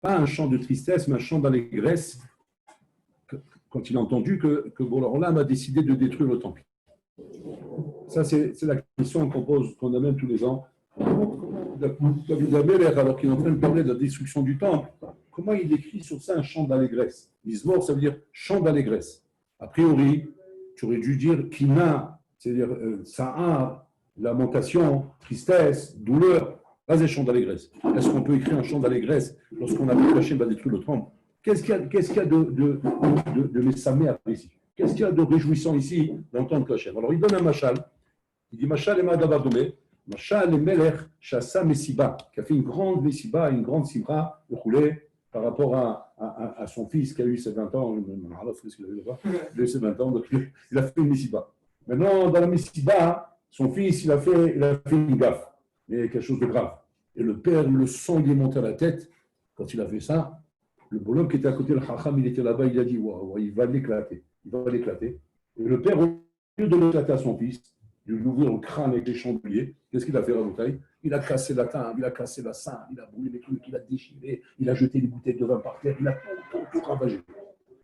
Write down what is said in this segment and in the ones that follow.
pas un chant de tristesse, mais un chant d'allégresse, quand il a entendu que Borolam a décidé de détruire le temple. Ça, c'est la question qu'on amène tous les ans. David Ameler, alors qu'il est en train de parler de la destruction du temple, comment il écrit sur ça un chant d'allégresse? Mizmor, ça veut dire chant d'allégresse. A priori, tu aurais dû dire Kina, c'est-à-dire Sa'ar, lamentation, tristesse, douleur. Pas un chant d'allégresse. Est-ce qu'on peut écrire un chant d'allégresse lorsqu'on a vu Hachem va détruire le temple? Qu'est-ce qu'il y a de Mesamer ici? Qu'est-ce qu'il y a de réjouissant ici d'entendre Hachem? Alors il donne un machal. Il dit Machal et Madavardomé. Machal et Melech Chassa Messiba, qui a fait une grande Messiba, une grande Simra, roulé par rapport à son fils qui a eu ses 20 ans. Il a eu ses 20 ans, donc il a fait une Messiba. Maintenant, dans la Messiba, son fils, il a fait une gaffe, mais quelque chose de grave. Et le père, le sang, il est monté à la tête. Quand il a fait ça, le bonhomme qui était à côté, le Chacham, il était là-bas, il a dit waouh, il va l'éclater. Il va l'éclater. Et le père, au lieu de l'éclater à son fils, de lui ouvrir le crâne avec les chandeliers, qu'est-ce qu'il a fait, Raboutaï? Il a cassé la table, il a cassé la sein, il a brûlé les trucs, il a déchiré, il a jeté les bouteilles de vin par terre, il a tout ravagé.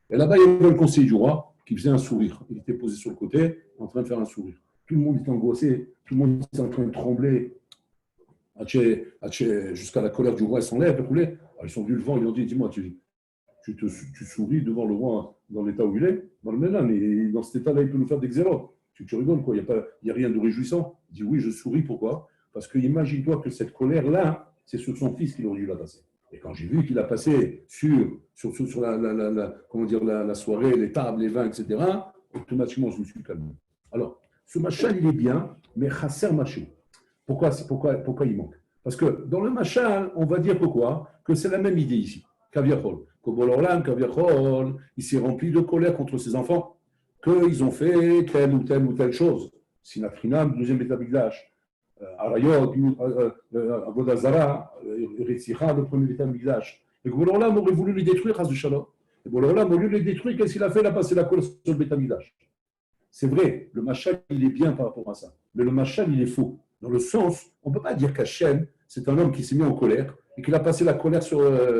Et là-bas, il y avait le conseiller du roi qui faisait un sourire. Il était posé sur le côté, en train de faire un sourire. Tout le monde était angoissé, tout le monde était en train de trembler. Jusqu'à la colère du roi, elle s'enlève, elle ils sont venus le vent, ils ont dit, dis-moi, tu souris devant le roi dans l'état où il est, dans le Mélan, et dans cet état-là, il peut nous faire des xéros. Tu rigoles, quoi, il n'y a rien de réjouissant. Il dit, oui, je souris, pourquoi? Parce que imagine-toi que cette colère-là, c'est sur son fils qu'il aurait dû la passer. Et quand j'ai vu qu'il a passé sur la soirée, les tables, les vins, etc., automatiquement, je me suis calmé. Alors, ce machal, il est bien, mais chasser machal. Pourquoi il manque? Parce que dans le machal, on va dire que c'est la même idée ici. Kaviachol. Kobolorlam, Kaviachol, il s'est rempli de colère contre ses enfants, qu'ils ont fait telle ou telle chose. Sinatrinam, deuxième Beth Amikdash. Arayot, Avodazara, Retzicha, le premier Beth Amikdash. Et Kobolorlam aurait voulu les détruire, Chas de Shalom. Et Kobolorlam, au lieu de les détruire, qu'est-ce qu'il a fait? Il a passé la colère sur le Beth Amikdash. C'est vrai, le machal, il est bien par rapport à ça. Mais le machal, il est faux. Dans le sens, on ne peut pas dire qu'Hachem, c'est un homme qui s'est mis en colère et qu'il a passé la colère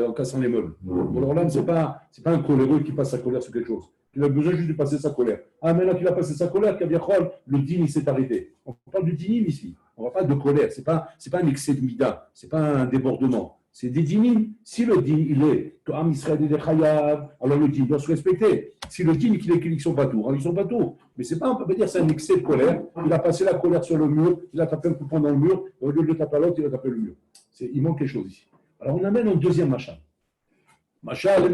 en cassant les meubles. Alors là, ce n'est pas un coléreux qui passe sa colère sur quelque chose. Il a besoin juste de passer sa colère. Ah, maintenant qu'il a passé sa colère, le dîme, il s'est arrêté. On parle du dîme ici. On ne parle pas de colère. Ce n'est pas un excès de mida. Ce n'est pas un débordement. C'est des dîmes. Si le dîme, il est To'am Israël et Chayav, alors le dîme doit se respecter. Si le dîme, qu'ils sont pas tout, ils sont pas tout. Mais c'est pas, on ne peut pas dire que c'est un excès de colère. Il a passé la colère sur le mur, il a tapé un coup de poing dans le mur, et au lieu de le taper à l'autre, il a tapé le mur. Il manque quelque chose ici. Alors on amène un deuxième machal. Machal,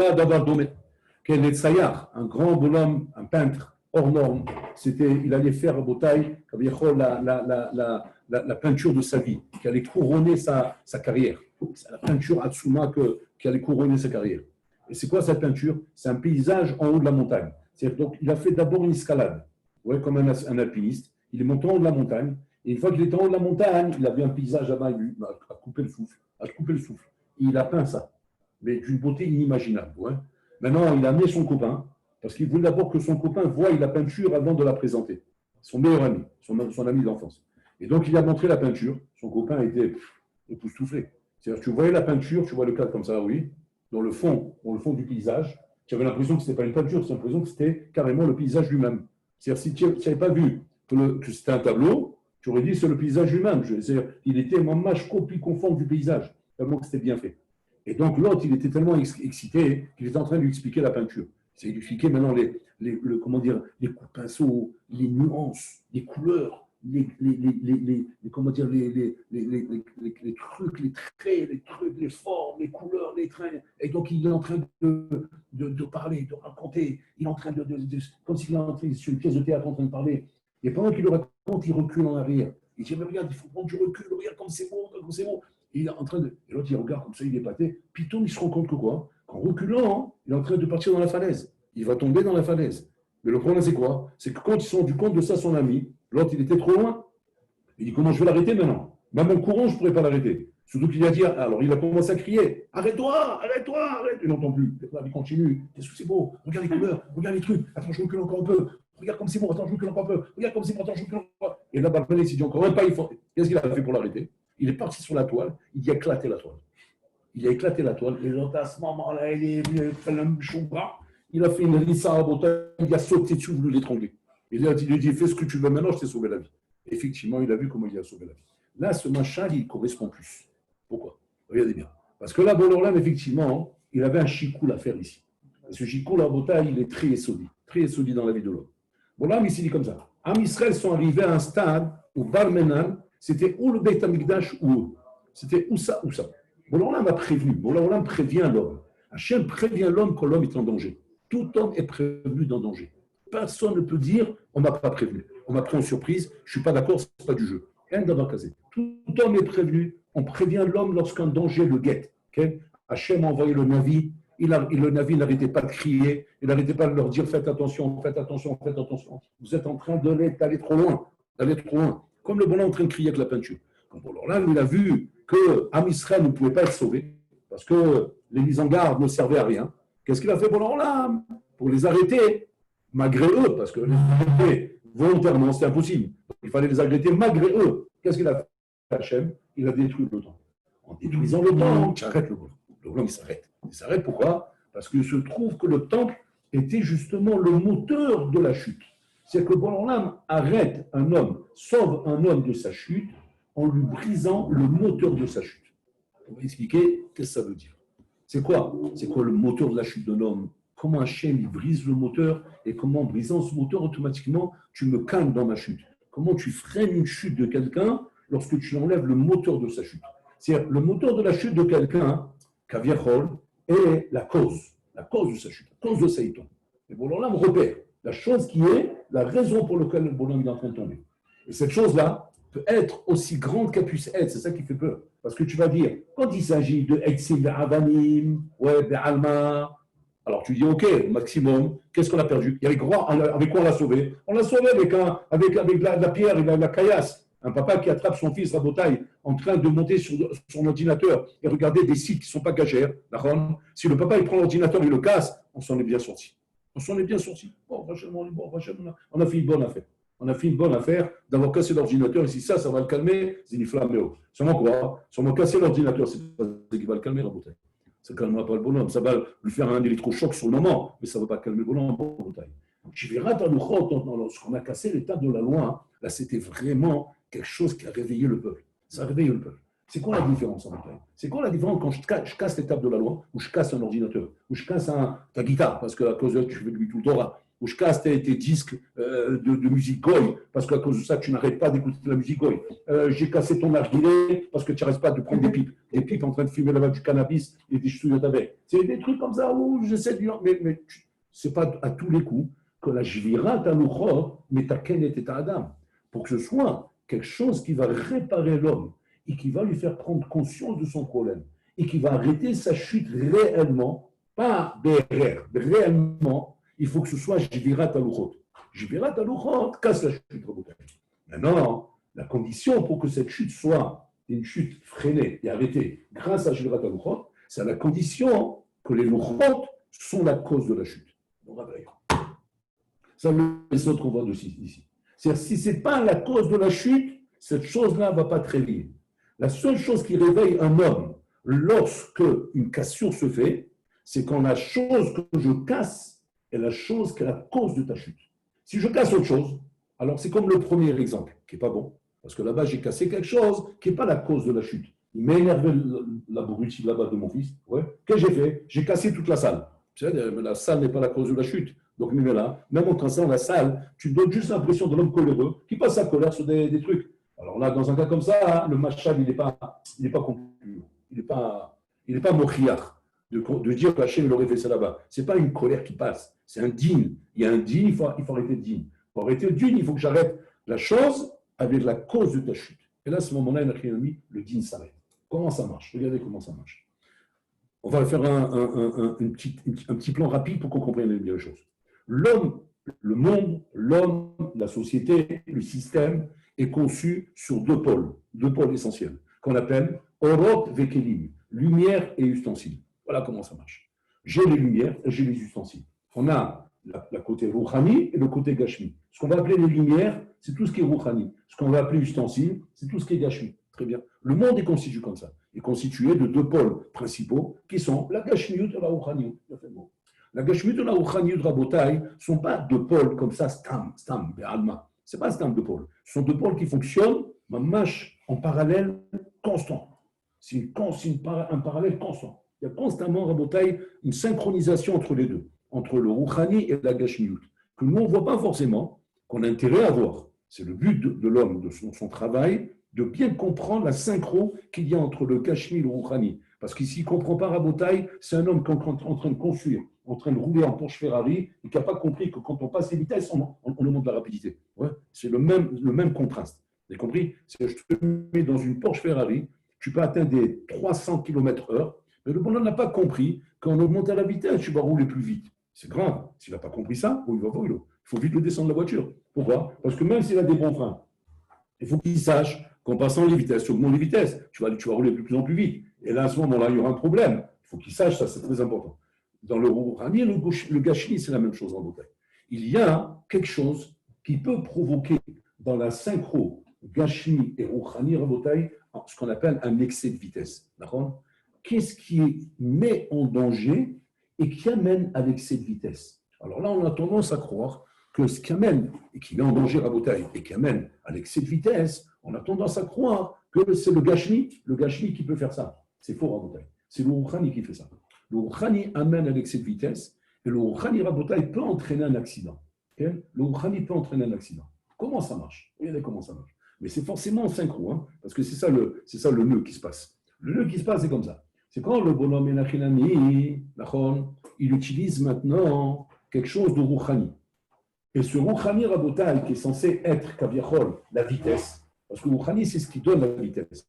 quel est Sayar, un grand bonhomme, un peintre hors norme. Il allait faire à Botaï, la peinture de sa vie, qui allait couronner sa carrière. C'est la peinture Hatsuma qui allait couronner sa carrière. Et c'est quoi cette peinture? C'est un paysage en haut de la montagne. Donc, il a fait d'abord une escalade, comme un alpiniste. Il est monté en haut de la montagne. Et une fois qu'il était en haut de la montagne, il a vu un paysage là-bas, il a coupé le souffle. Et il a peint ça, mais d'une beauté inimaginable. Maintenant, il a amené son copain, parce qu'il voulait d'abord que son copain voie la peinture avant de la présenter. Son meilleur ami, son ami d'enfance. Et donc, il a montré la peinture. Son copain était époustouflé. C'est-à-dire, tu voyais la peinture, tu vois le cadre comme ça, oui, dans le fond du paysage. Tu avais l'impression que ce n'était pas une peinture, tu avais l'impression que c'était carrément le paysage lui-même. C'est-à-dire, si tu n'avais pas vu que c'était un tableau, tu aurais dit que c'est le paysage lui-même. C'est-à-dire, il était en mâche copie conforme du paysage, tellement que c'était bien fait. Et donc, l'autre, il était tellement excité qu'il était en train de lui expliquer la peinture. C'est lui expliquer maintenant les coups de pinceau, les nuances, les couleurs. Les trucs, les traits, les formes, les couleurs, les traits. Et donc, il est en train de parler, de raconter. Il est en train comme s'il est entré sur une pièce de théâtre en train de parler. Et pendant qu'il le raconte, il recule en arrière. Il dit, mais regarde, il faut prendre du recul, regarde comme c'est beau, comme c'est beau. Et il est en train de. Et l'autre, il regarde comme ça, il est épaté. Puis il se rend compte que quoi? Qu'en reculant, il est en train de partir dans la falaise. Il va tomber dans la falaise. Mais le problème, c'est quoi? C'est que quand ils se sont rendus compte de ça, son ami, l'autre, il était trop loin. Il dit, comment je vais l'arrêter maintenant? Même en courant, je ne pourrais pas l'arrêter. Surtout qu'il a dit, alors il a commencé à crier, arrête-toi, arrête. Il n'entend plus. Il continue. Qu'est-ce que c'est beau? Regarde les couleurs, regarde les trucs. Attends, je recule encore un peu. Regarde comme c'est beau, attends, je recule encore un peu. Regarde comme c'est beau, attends, je recule encore un peu. Et là, il s'est dit encore un pas, qu'est-ce qu'il a fait pour l'arrêter? Il est parti sur la toile, il a éclaté la toile. il a éclaté la toile, et l'autre à ce moment-là, il est venu avec un choubra, il a fait une rissa à bota, il a sauté dessus, voulu l'étrangler. Il lui a dit, fais ce que tu veux maintenant, je t'ai sauvé la vie. Effectivement, il a vu comment il a sauvé la vie. Là, ce machin, il correspond plus. Pourquoi? Regardez bien. Parce que là, Bololam, effectivement, il avait un chikoul à faire ici. Et ce chikoul à bota, il est très solide dans la vie de l'homme. Bololam, ici, dit comme ça. Am Israël sont arrivés à un stade où Barmenan, c'était ou le Beit HaMikdash ou eux. C'était ou ça ou ça. Bololam a prévenu. Bololam prévient l'homme. Hachem prévient l'homme quand l'homme est en danger. Tout homme est prévenu d'un danger. Personne ne peut dire on ne m'a pas prévenu. On m'a pris en surprise, je ne suis pas d'accord, ce n'est pas du jeu. Tout homme est prévenu. On prévient l'homme lorsqu'un danger le guette. Okay? Hachem a envoyé le Navi. Le Navi n'arrêtait pas de crier. Il n'arrêtait pas de leur dire faites attention, faites attention, faites attention. Vous êtes en train d'aller trop loin. Comme le bonhomme en train de crier avec la peinture. Alors là, il a vu que Am Israël ne pouvait pas être sauvé parce que les mises en garde ne servaient à rien. Qu'est-ce qu'il a fait pendant là pour les arrêter, malgré eux, parce que les arrêter volontairement, c'est impossible. Il fallait les arrêter malgré eux. Qu'est-ce qu'il a fait Hachem? Il a détruit le temps. En détruisant le temps, tu arrêtes le bonhomme. Le bonhomme, il s'arrête. Il s'arrête pourquoi? Parce qu'il se trouve que le temple était justement le moteur de la chute. C'est que Borolam arrête un homme, sauve un homme de sa chute en lui brisant le moteur de sa chute. On va expliquer qu'est-ce que ça veut dire. C'est quoi le moteur de la chute d'un homme? Comment Hachem il brise le moteur et comment, en brisant ce moteur, automatiquement, tu me calmes dans ma chute? Comment tu freines une chute de quelqu'un lorsque tu enlèves le moteur de sa chute? C'est-à-dire, le moteur de la chute de quelqu'un, Kaviachol, est la cause de sa chute, la cause de Saïton. Et Borolam repère la chose qui est la raison pour laquelle le bonhomme est en train de tomber. Et cette chose-là peut être aussi grande qu'elle puisse être, c'est ça qui fait peur. Parce que tu vas dire, quand il s'agit de Exil, Avanim, ouais, Alma, alors tu dis, ok, maximum, qu'est-ce qu'on a perdu? Avec quoi on l'a sauvé? On l'a sauvé avec la pierre et la caillasse. Un papa qui attrape son fils Rabotaille en train de monter sur son ordinateur et regarder des sites qui ne sont pas cachers. Si le papa il prend l'ordinateur et le casse, on s'en est bien sorti. Bon, on a fait une bonne affaire. On a fait une bonne affaire d'avoir cassé l'ordinateur. Et si ça va le calmer, c'est une flamme. Seulement quoi? Seulement casser l'ordinateur, c'est pas ce qui va le calmer, Rabotaille. Ça ne calmera pas le bonhomme. Ça va lui faire un électrochoc sur le moment, mais ça ne va pas calmer le bonhomme. Tu verras dans le Chot, lorsqu'on a cassé l'état de la loi, là, c'était vraiment quelque chose qui a réveillé le peuple. Ça a réveillé le peuple. C'est quoi la différence en fait? C'est quoi la différence quand je casse l'étape de la loi, ou je casse un ordinateur, ou je casse ta guitare, parce qu'à cause de ça, tu fais du tout Torah, ou je casse tes disques de musique goy, parce qu'à cause de ça, tu n'arrêtes pas d'écouter de la musique goy. J'ai cassé ton narguilé, parce que tu n'arrêtes pas de prendre des pipes en train de fumer là-bas du cannabis et des chouillottes avec. C'est des trucs comme ça où j'essaie de dire, mais ce n'est pas à tous les coups que la jvira taluchot, mais ta kenet et ta adam, pour que ce soit quelque chose qui va réparer l'homme et qui va lui faire prendre conscience de son problème et qui va arrêter sa chute réellement, pas BRR, réellement, il faut que ce soit Jvirat Aluchot. Jvirat Aluchot casse la chute. Maintenant, la condition pour que cette chute soit une chute freinée et arrêtée grâce à Jvirat Aluchot, c'est à la condition que les Luchot sont la cause de la chute. Ça, c'est ce qu'on voit ici. C'est-à-dire, si ce n'est pas la cause de la chute, cette chose-là ne va pas très bien. La seule chose qui réveille un homme lorsque une cassure se fait, c'est quand la chose que je casse est la chose qui est la cause de ta chute. Si je casse autre chose, alors c'est comme le premier exemple, qui n'est pas bon. Parce que là-bas, j'ai cassé quelque chose qui n'est pas la cause de la chute. Il m'a énervé l'abruti là-bas de mon fils. Ouais. Qu'est-ce que j'ai fait? J'ai cassé toute la salle. La salle n'est pas la cause de la chute. Donc, même en cassant la salle, tu donnes juste l'impression de l'homme coléreux qui passe sa colère sur des trucs. Alors là, dans un cas comme ça, le machal, il n'est pas concluant. Il n'est pas mochiach de dire qu'Hachem l'aurait fait ça là-bas. Ce n'est pas une colère qui passe. C'est un digne. Il y a un digne, il faut arrêter de digne. Pour arrêter de digne, il faut que j'arrête la chose avec la cause de ta chute. Et là, à ce moment-là, le digne s'arrête. Comment ça marche? Regardez comment ça marche. On va faire un petit plan rapide pour qu'on comprenne bien les choses. L'homme, le monde, l'homme, la société, le système est conçu sur deux pôles essentiels, qu'on appelle orot vekelim, lumière et ustensiles. Voilà comment ça marche. J'ai les lumières et j'ai les ustensiles. On a la côté rouhani et le côté gashmi. Ce qu'on va appeler les lumières, c'est tout ce qui est rouhani. Ce qu'on va appeler ustensiles, c'est tout ce qui est gashmi. Très bien. Le monde est constitué comme ça. est constitué de deux pôles principaux qui sont la Gashmiut et la Rouhaniyut. La Gashmiut et la Rouhaniyut Rabotai ne sont pas deux pôles comme ça, stam, be'alma. Ce n'est pas stam deux pôles. Ce sont deux pôles qui fonctionnent, en parallèle constant. C'est un parallèle constant. Il y a constamment, Rabotai, une synchronisation entre les deux, entre le Rouhani et la Gashmiut, que nous, on ne voit pas forcément, qu'on a intérêt à voir. C'est le but de l'homme, de son travail, de bien comprendre la synchro qu'il y a entre le Gashmi et le Rouhani. Parce qu'ici, il ne comprend pas Rabotai, c'est un homme qui est en train de construire, en train de rouler en Porsche Ferrari, et qui n'a pas compris que quand on passe les vitesses, on augmente la rapidité. Ouais, c'est le même contraste. Vous avez compris? Si je te mets dans une Porsche Ferrari, tu peux atteindre des 300 km/h, mais le bonhomme n'a pas compris qu'en augmentant la vitesse, tu vas rouler plus vite. C'est grave. S'il n'a pas compris ça, il va pas rouler. Il faut vite le descendre de la voiture. Pourquoi? Parce que même s'il a des bons freins, il faut qu'il sache qu'en passant les vitesses, tu augmentes les vitesses, tu vas rouler de plus en plus vite. Et là, à ce moment-là, il y aura un problème. Il faut qu'il sache ça, c'est très important. Dans le Rouhani, le Gashmi, c'est la même chose en bouteille. Il y a quelque chose qui peut provoquer dans la synchro Gashmi et Rouhani Rabotai ce qu'on appelle un excès de vitesse. D'accord? Qu'est-ce qui met en danger et qui amène à l'excès de vitesse? Alors là, on a tendance à croire que ce qui amène et qui met en danger Rabotai et qui amène à l'excès de vitesse, on a tendance à croire que c'est le Gashmi qui peut faire ça. C'est faux, Rabotai. C'est le Rouhani qui fait ça. Le Rouhani amène à l'excès de vitesse et le Rouhani Rabotai peut entraîner un accident. Okay? Le Rouhani peut entraîner un accident. Comment ça marche? Regardez comment ça marche. Mais c'est forcément en synchro, hein, parce que c'est ça le nœud qui se passe. Le nœud qui se passe, c'est comme ça. C'est quand le bonhomme Menachinami, il utilise maintenant quelque chose de Rouhani. Et ce Rouhani Rabotai, qui est censé être, Kaviachol, la vitesse, parce que Rouhani, c'est ce qui donne la vitesse.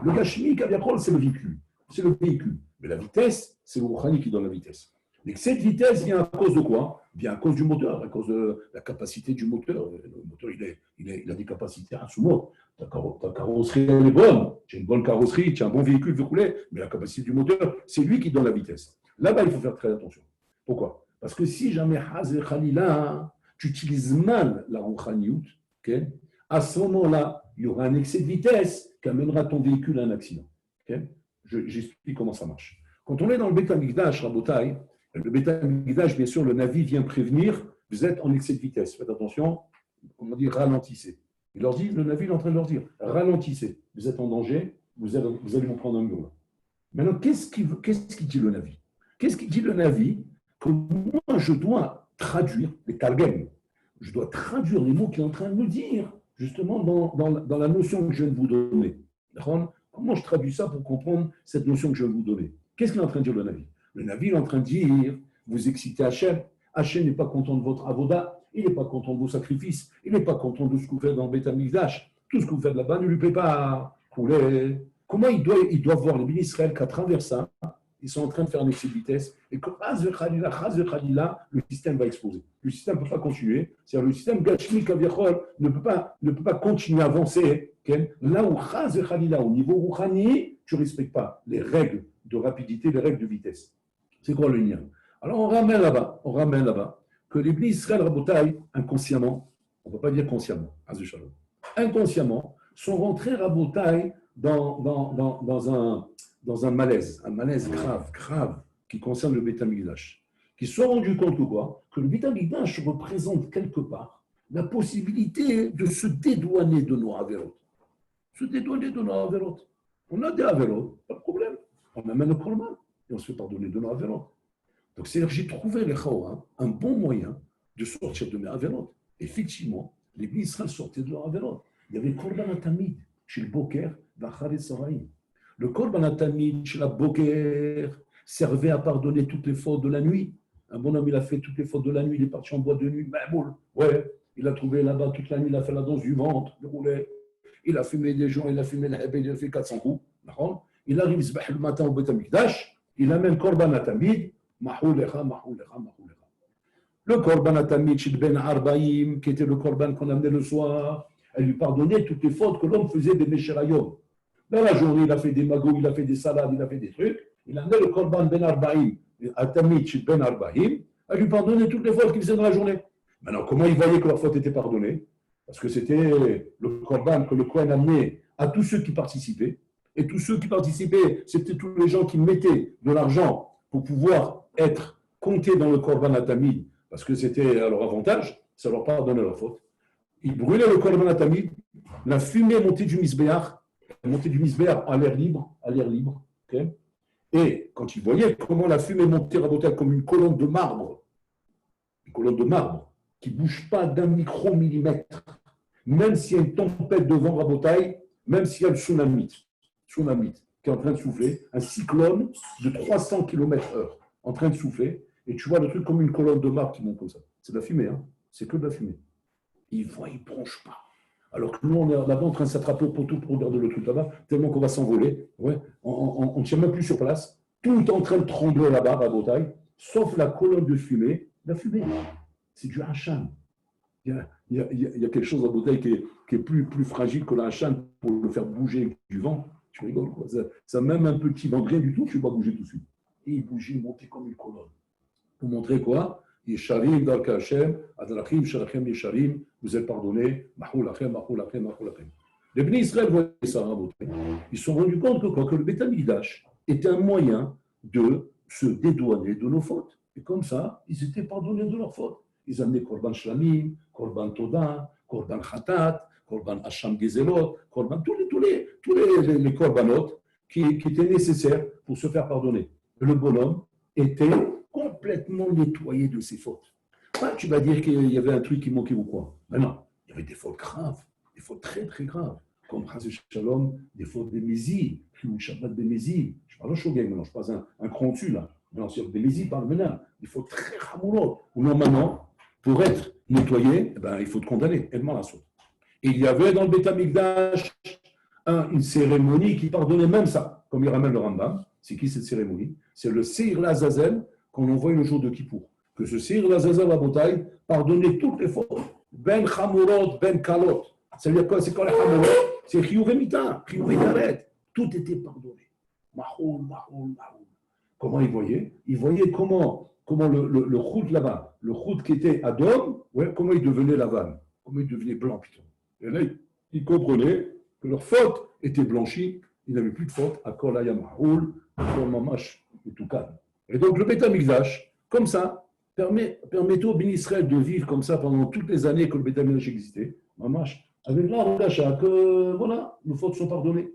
Le Gashmi, Kaviachol, c'est le véhicule. C'est le véhicule. Mais la vitesse, c'est le Rouhani qui donne la vitesse. L'excès de vitesse vient à cause de quoi? Vient à cause du moteur, à cause de la capacité du moteur. Le moteur, il a des capacités à sous-mot. Ta carrosserie, elle est bonne. Tu as une bonne carrosserie, tu as un bon véhicule de rouler, mais la capacité du moteur, c'est lui qui donne la vitesse. Là-bas, il faut faire très attention. Pourquoi? Parce que si jamais Hazé Khalila, tu utilises mal la Rouhaniyut, okay, à ce moment-là, il y aura un excès de vitesse qui amènera ton véhicule à un accident. Okay? J'explique comment ça marche. Quand on est dans le Beit HaMikdash, Rabotai, le Beit HaMikdash, bien sûr, le Navi vient prévenir, vous êtes en excès de vitesse. Faites attention, on dit ralentissez. Il leur dit, le Navi est en train de leur dire, ralentissez, vous êtes en danger, vous allez vous prendre un mur. Maintenant, qu'est-ce qu'il dit le Navi? Qu'est-ce qu'il dit le Navi? Que moi, je dois traduire les targem. Je dois traduire les mots qu'il est en train de me dire, justement, dans la notion que je viens de vous donner. Comment je traduis ça pour comprendre cette notion que je viens de vous donner? Qu'est-ce qu'il est en train de dire le Navi? Le Navi est en train de dire, vous excitez Hachem. Hachem n'est pas content de votre avoda, il n'est pas content de vos sacrifices, il n'est pas content de ce que vous faites dans le Beit HaMikdash. Tout ce que vous faites là-bas ne lui plaît pas. Comment il doit voir les bénis Israël qu'à travers ça, ils sont en train de faire un excès de vitesse et que le système va exploser. Le système ne peut pas continuer. C'est-à-dire le système Gashmi Kaviachol ne peut pas continuer à avancer. Là où au niveau Rouhani, tu ne respectes pas les règles de rapidité, les règles de vitesse. C'est quoi le lien? Alors on ramène là-bas que les bénis Israël Rabotai, inconsciemment, on ne peut pas dire consciemment, inconsciemment, sont rentrés Rabotai dans un malaise grave, qui concerne le Beit HaMikdash, qui se sont rendus compte que le Beit HaMikdash représente quelque part la possibilité de se dédouaner de nos avérotes. Se dédouaner de nos avérotes. On a des avérotes, pas de problème. On amène le korban et on se fait pardonner de nos avérotes. Donc, c'est-à-dire que j'ai trouvé les Chaouin un bon moyen de sortir de mes avérotes. Effectivement, les Bnei Israël sortaient de leurs avérotes. Il y avait le korban atamid chez le Boker, Bachar Soraïm. Le korban atamid chez la Boker servait à pardonner toutes les fautes de la nuit. Un bonhomme, il a fait toutes les fautes de la nuit, il est parti en boîte de nuit, ouais, il a trouvé là-bas toute la nuit, il a fait la danse du ventre, il roulait, il a fumé des gens, il a fumé la il a fait 400 coups. Il arrive le matin au Beit HaMikdash, il amène korban atamid, mahou lecha. Le korban atamid chez Ben Arbaïm, qui était le korban qu'on amenait le soir, elle lui pardonnait toutes les fautes que l'homme faisait des Mesherayom. Dans la journée, il a fait des magouilles, il a fait des salades, il a fait des trucs. Il amenait le korban Ben Arbaïm, atamid chez Ben Arbaïm, elle lui pardonnait toutes les fautes qu'il faisait dans la journée. Maintenant, comment il voyait que leurs fautes étaient pardonnées? Parce que c'était le korban que le Kohen amenait à tous ceux qui participaient. Et tous ceux qui participaient, c'était tous les gens qui mettaient de l'argent pour pouvoir être comptés dans le Korban Atamid, parce que c'était à leur avantage, ça leur pardonnait leur faute. Ils brûlaient le Korban Atamid, la fumée montait du Misbéach à l'air libre, okay. Et quand ils voyaient comment la fumée montait comme une colonne de marbre, qui ne bouge pas d'un micromillimètre, même s'il y a une tempête de vent rabotaille, même s'il y a le tsunami qui est en train de souffler, un cyclone de 300 km/h en train de souffler, et tu vois le truc comme une colonne de marbre qui monte comme ça. C'est de la fumée, hein, c'est que de la fumée. Ils ne bronchent pas. Alors que nous, on est là-bas en train de s'attraper au poteau pour regarder le truc là-bas, tellement qu'on va s'envoler. Ouais, on ne tient même plus sur place. Tout est en train de trembler là-bas, à Rabotaï, sauf la colonne de fumée. La fumée, c'est du hacham. Il y a quelque chose à Rabotaï qui est plus fragile que le hacham pour le faire bouger avec du vent. Tu rigoles, quoi. Ça même un petit vent, rien du tout, tu vas bouger tout de suite. Et il bougeait, il montait comme une colonne. Pour montrer quoi? Yesharim, Darka Hashem, Adrachim, Shalachem, Yesharim, vous êtes pardonnés, Mahou Lachem, Mahou Lachem, Mahou Lachem. Les Bnei Israël voyaient ça, ils se sont rendus compte que le Beth Amikdash était un moyen de se dédouaner de nos fautes. Et comme ça, ils étaient pardonnés de leurs fautes. Ils amenaient Korban Shlamim, Korban Toda, Korban Khatat, Korban Hacham Gezelot, Korban, tous les Korbanot qui étaient nécessaires pour se faire pardonner. Le bonhomme était complètement nettoyé de ses fautes. Ah, tu vas dire qu'il y avait un truc qui manquait ou quoi? Mais non, il y avait des fautes graves, des fautes très très graves, comme Chazé Shalom, des fautes de Mézi, ou Shabbat de Mézi. Je parle de Shogeg maintenant, je passe un cran dessus là. Maintenant, c'est des Mézi par le ménage, des fautes très ramoulotes. Ou normalement, pour être nettoyé, eh ben, il faut te condamner, aide-moi la saute. Et il y avait dans le Beth Amikdash une cérémonie qui pardonnait même ça, comme il ramène le Rambam. C'est qui cette cérémonie? C'est le Seir Lazazel qu'on envoie le jour de Kippour. Que ce Seir Lazazel à Botaï pardonnait toutes les fautes. Ben Chamurot, Ben Kalot. Ça veut dire quoi? C'est quoi les Chamurot? C'est Chiyuvemita, Chiyuvetaret. Tout était pardonné. Mahoul. Comment il voyait? Il voyait comment le route là-bas, le route qui était Adom, ouais, comment il devenait Lavan, comment il devenait blanc, putain. Et là, il comprenait que leur faute était blanchie, il n'avait plus de faute, à Kolaya Mahoul, à Mamash, et tout calme. Et donc le Beth Amikdash, comme ça, permettait au Béni Israël de vivre comme ça pendant toutes les années que le Beth Amikdash existait, Mamash, avec l'art d'achat, que voilà, nos fautes sont pardonnées.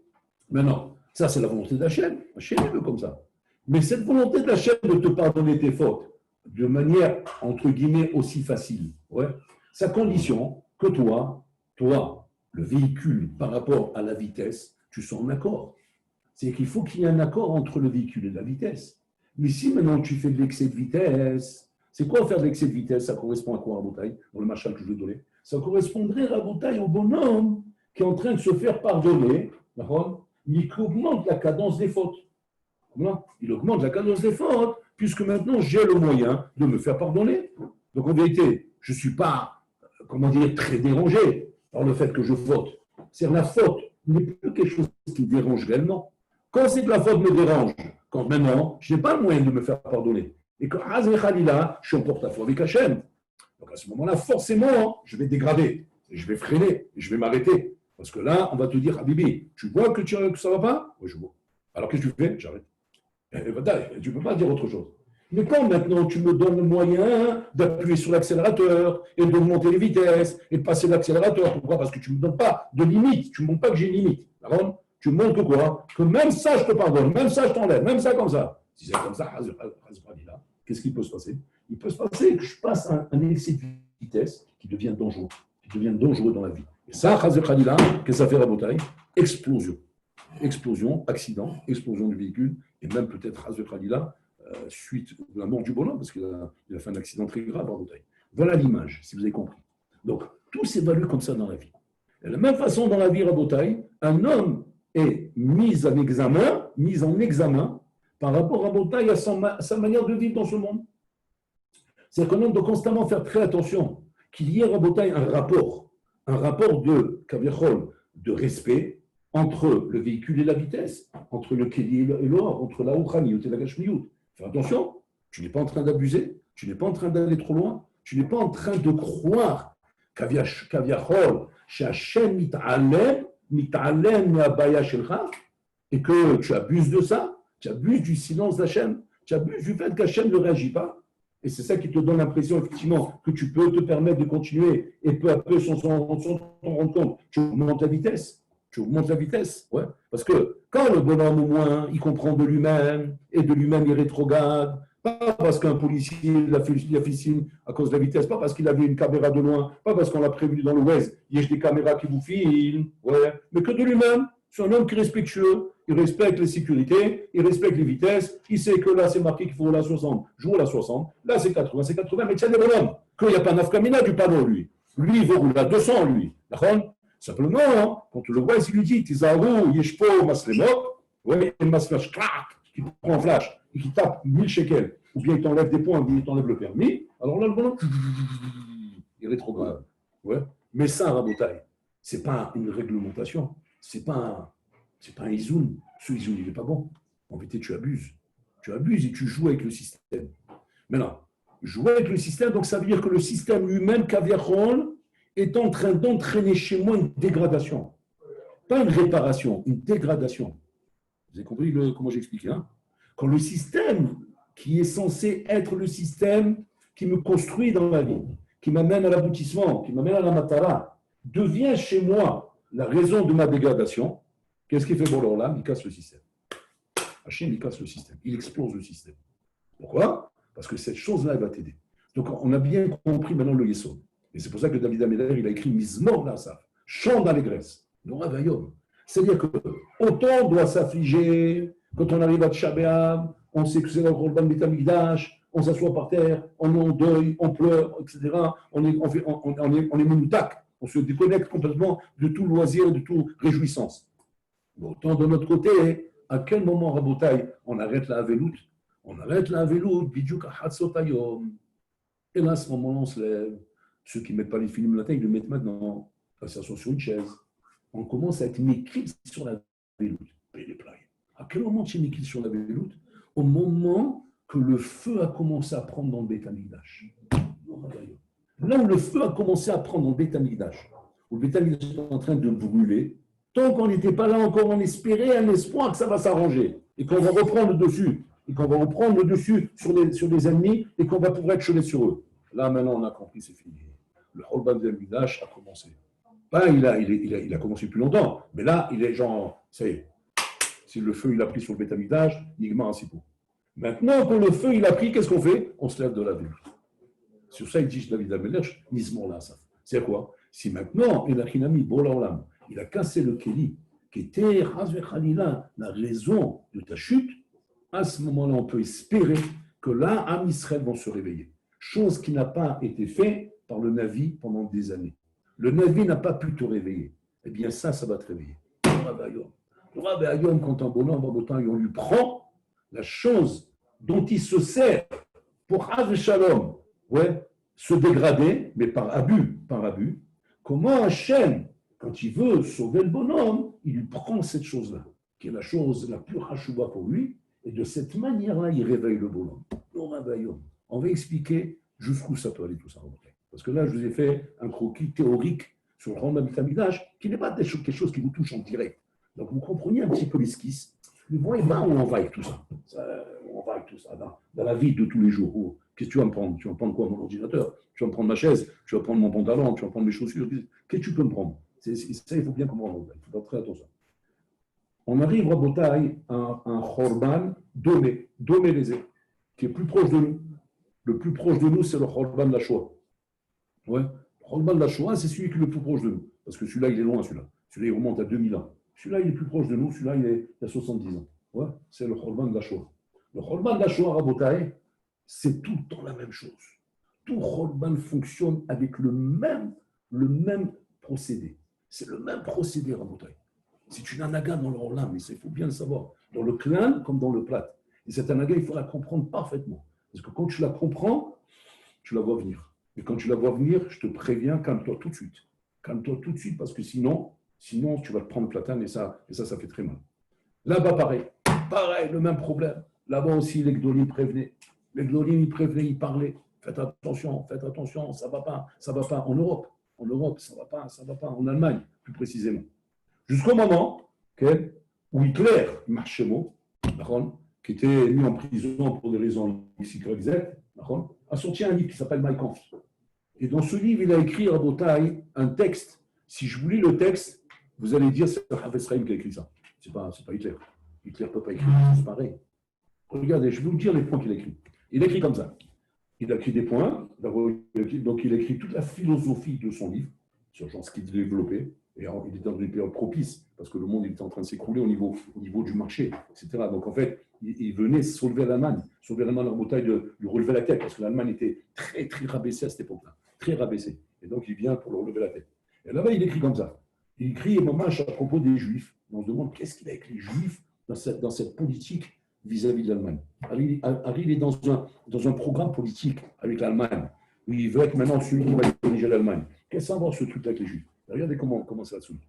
Maintenant, ça c'est la volonté d'Hachem, Hachem veut comme ça. Mais cette volonté d'Hachem de te pardonner tes fautes, de manière, entre guillemets, aussi facile, ouais, sa condition que toi, le véhicule par rapport à la vitesse, tu sois en accord. C'est qu'il faut qu'il y ait un accord entre le véhicule et la vitesse. Mais si maintenant tu fais de l'excès de vitesse, c'est quoi faire de l'excès de vitesse? Ça correspond à quoi, Rabotaï, dans le machin que je vais donner? Ça correspondrait, Rabotaï, au bonhomme qui est en train de se faire pardonner, mais qui augmente la cadence des fautes. Il augmente la cadence des fautes, puisque maintenant j'ai le moyen de me faire pardonner. Donc en vérité, je ne suis pas, très dérangé par le fait que je faute. C'est-à-dire la faute n'est plus quelque chose qui me dérange réellement. Quand c'est que la faute me dérange, quand maintenant, je n'ai pas le moyen de me faire pardonner, et que Hazé Khalila, je suis en porte-à-faux avec Hachem. Donc à ce moment-là, forcément, je vais dégrader, je vais freiner, je vais m'arrêter. Parce que là, on va te dire, Habibi, tu vois que ça ne va pas? Oui, je vois. Alors qu'est-ce que tu fais? J'arrête. Tu ne peux pas dire autre chose. Mais quand maintenant tu me donnes le moyen d'appuyer sur l'accélérateur et d'augmenter les vitesses et de passer l'accélérateur, pourquoi? Parce que tu ne me donnes pas de limite, tu ne me montres pas que j'ai une limite. D'accord? Tu me montres que quoi? Que même ça je te pardonne, même ça je t'enlève, même ça comme ça. Si c'est comme ça, qu'est-ce qui peut se passer? Il peut se passer que je passe un excès de vitesse qui devient dangereux dans la vie. Et ça, qu'est-ce que ça fait la bataille? Explosion, accident, explosion du véhicule, et même peut-être suite de la mort du bonhomme, parce qu'il a fait un accident très grave en bataille. Voilà l'image, si vous avez compris. Donc, tout s'évalue comme ça dans la vie. De la même façon, dans la vie à Botaï, un homme est mis en examen par rapport à Botaï, à sa manière de vivre dans ce monde. C'est-à-dire qu'un homme doit constamment faire très attention qu'il y ait à Botaï un rapport de kaviachol, de respect entre le véhicule et la vitesse, entre le kéli et l'or, entre la ouchaniyut et la gashmiyut. Fais attention, tu n'es pas en train d'abuser, tu n'es pas en train d'aller trop loin, tu n'es pas en train de croire kaviachol, she'Hashem mit'alem me'abaya shelcha, et que tu abuses de ça, tu abuses du silence d'Hachem, tu abuses du fait qu'Hachem ne réagit pas. Et c'est ça qui te donne l'impression, effectivement, que tu peux te permettre de continuer et peu à peu, sans t'en rendre compte, tu augmentes la vitesse. Tu augmentes la vitesse, ouais. Parce que quand le bonhomme, au moins, il comprend de lui-même, et de lui-même, il rétrograde, pas parce qu'un policier l'a fait signe à cause de la vitesse, pas parce qu'il avait une caméra de loin, pas parce qu'on l'a prévu dans le Waze, il y a des caméras qui vous filment, ouais, mais que de lui-même. C'est un homme qui est respectueux, il respecte les sécurités, il respecte les vitesses, il sait que là c'est marqué qu'il faut rouler à 60, je roule à 60, là c'est 80, mais tiens des bonhommes, qu'il n'y a pas d'afkamina du panneau, lui. Lui, il veut rouler à 200, lui. D'accord? Simplement, hein, quand le Waze, il lui dit, Tizaru, Yeshpo, Maslemot, ouais, il masflash, clac, qui prend un flash, et qui tape 1000 shekels, ou bien il t'enlève des points, ou bien il t'enlève le permis, alors là, le bonhomme, il rétrograde. Ouais. Mais ça, Rabotaï, ce n'est pas une réglementation, ce n'est pas un izoun. Ce izoun, il n'est pas bon. En vérité, tu abuses. Tu abuses et tu joues avec le système. Maintenant, jouer avec le système, donc ça veut dire que le système lui-même, Kaviachol, est en train d'entraîner chez moi une dégradation. Pas une réparation, une dégradation. Vous avez compris comment j'explique, hein? Quand le système qui est censé être le système qui me construit dans la vie, qui m'amène à l'aboutissement, qui m'amène à la matara, devient chez moi la raison de ma dégradation, qu'est-ce qu'il fait pour là? Il casse le système. Hachem, il casse le système. Il explose le système. Pourquoi? Parce que cette chose-là, elle va t'aider. Donc, on a bien compris maintenant le Yesod. Et c'est pour ça que David Améler, il a écrit Mizmor Nassaf, chant d'allégresse, Nora Vayom. C'est-à-dire que autant on doit s'affliger quand on arrive à Tchabéam, on sait que c'est le Korban Beit HaMikdash, on s'assoit par terre, on est en deuil, on pleure, etc. On est mounoutak, on se déconnecte complètement de tout loisir, de toute réjouissance. Mais autant de notre côté, à quel moment, Rabotaï, on arrête la Havelout? On arrête la Havelout, Bidjouk Ahatzotayom. Et là, à ce moment-là, on se lève. Ceux qui ne mettent pas les films le matin, ils le mettent maintenant. Ils s'assoient sur une chaise. On commence à être méquille sur la Havelout. À quel moment tu es méquille sur la Havelout? Au moment que le feu a commencé à prendre dans le Beit HaMikdash. Là où le feu a commencé à prendre dans le Beit HaMikdash, où le Beit HaMikdash est en train de brûler, tant qu'on n'était pas là encore, on espérait un espoir que ça va s'arranger et qu'on va reprendre le dessus, et qu'on va reprendre le dessus sur les ennemis et qu'on va pouvoir être chaudé sur eux. Là, maintenant, on a compris, c'est fini. Le Holban del Midash a commencé. Ben, il a commencé depuis longtemps, mais là, il est genre, ça y est, si le feu il a pris sur le Beit HaMikdash, Nigma Asipo. Maintenant, quand le feu il a pris, qu'est-ce qu'on fait? On se lève de la ville. Sur ça, il dit David Amelech, Nismor là, ça. C'est quoi? Si maintenant, Elachinami, Bola il a cassé le Kéli, qui était la raison de ta chute, à ce moment-là, on peut espérer que là, Am Israël vont se réveiller. Chose qui n'a pas été faite par le Navi pendant des années. Le Navi n'a pas pu te réveiller. Eh bien, ça va te réveiller. Le Rabbi Ayom, quand un bonhomme, on lui prend la chose dont il se sert pour Av Shalom, ouais, se dégrader, mais par abus, comment Hachem, quand il veut sauver le bonhomme, il lui prend cette chose-là, qui est la chose la plus rachouba pour lui, et de cette manière-là, il réveille le bonhomme. On va expliquer jusqu'où ça peut aller tout ça. Parce que là, je vous ai fait un croquis théorique sur le Rambam Beit HaMikdash, qui n'est pas quelque chose qui vous touche en direct. Donc, vous compreniez un petit peu l'esquisse. Mais voyez là où on va avec tout ça. On va avec tout ça dans la vie de tous les jours. Oh, qu'est-ce que tu vas me prendre? Tu vas me prendre quoi? Mon ordinateur? Tu vas me prendre ma chaise? Tu vas prendre mon pantalon? Tu vas prendre mes chaussures? Qu'est-ce que tu peux me prendre? Ça, il faut bien comprendre. Il faut faire très attention. On arrive à Botaï, un Khorban Domé Lézé, qui est plus proche de nous. Le plus proche de nous, c'est le Khorban de la Shoah. Ouais. Le Khorban de la Shoah, c'est celui qui est le plus proche de nous. Parce que celui-là, il est loin, celui-là. Celui-là, il remonte à 2000 ans. Celui-là, il est plus proche de nous. Celui-là, il a 70 ans. Ouais. C'est le Khorban de la Shoah. Le Khorban de la Shoah, à Botaï, c'est tout le temps la même chose. Tout Khorban fonctionne avec le même procédé. C'est le même procédé, à Botaï. C'est une anaga dans leur lame, mais il faut bien le savoir. Dans le clan comme dans le plat. Et cette anaga, il faut la comprendre parfaitement. Parce que quand tu la comprends, tu la vois venir. Et quand tu la vois venir, je te préviens, calme-toi tout de suite. Calme-toi tout de suite, parce que sinon tu vas te prendre platane et ça fait très mal. Là-bas, pareil, le même problème. Là-bas aussi, les Gdolim prévenaient. Les Gdolim, ils prévenaient, ils parlaient. Faites attention, ça va pas. En Europe, ça va pas. En Allemagne, plus précisément. Jusqu'au moment que où Hitler, Marchemo, qui était mis en prison pour des raisons XYZ, a sorti un livre qui s'appelle Mein Kampf. Et dans ce livre, il a écrit à Botaï un texte. Si je vous lis le texte, vous allez dire c'est Hafez Chaim qui a écrit ça. C'est pas Hitler. Hitler ne peut pas écrire, c'est pareil. Regardez, je vais vous dire les points qu'il a écrits. Il a écrit comme ça. Il a écrit des points, donc il a écrit toute la philosophie de son livre, sur genre ce qu'il développait, et il était dans une période propice, parce que le monde était en train de s'écrouler au niveau du marché, etc. Donc en fait, il venait sauver l'Allemagne en bataille de lui relever la tête, parce que l'Allemagne était très, très rabaissée à cette époque-là, très rabaissée. Et donc il vient pour le relever la tête. Et là-bas, il écrit comme ça. Il écrit à propos des Juifs. On se demande qu'est-ce qu'il a avec les Juifs dans cette politique vis-à-vis de l'Allemagne. Harry est dans un programme politique avec l'Allemagne, où il veut être maintenant celui qui va diriger l'Allemagne. Qu'est-ce que ça va ce truc avec les Juifs? Regardez comment ça se soumet.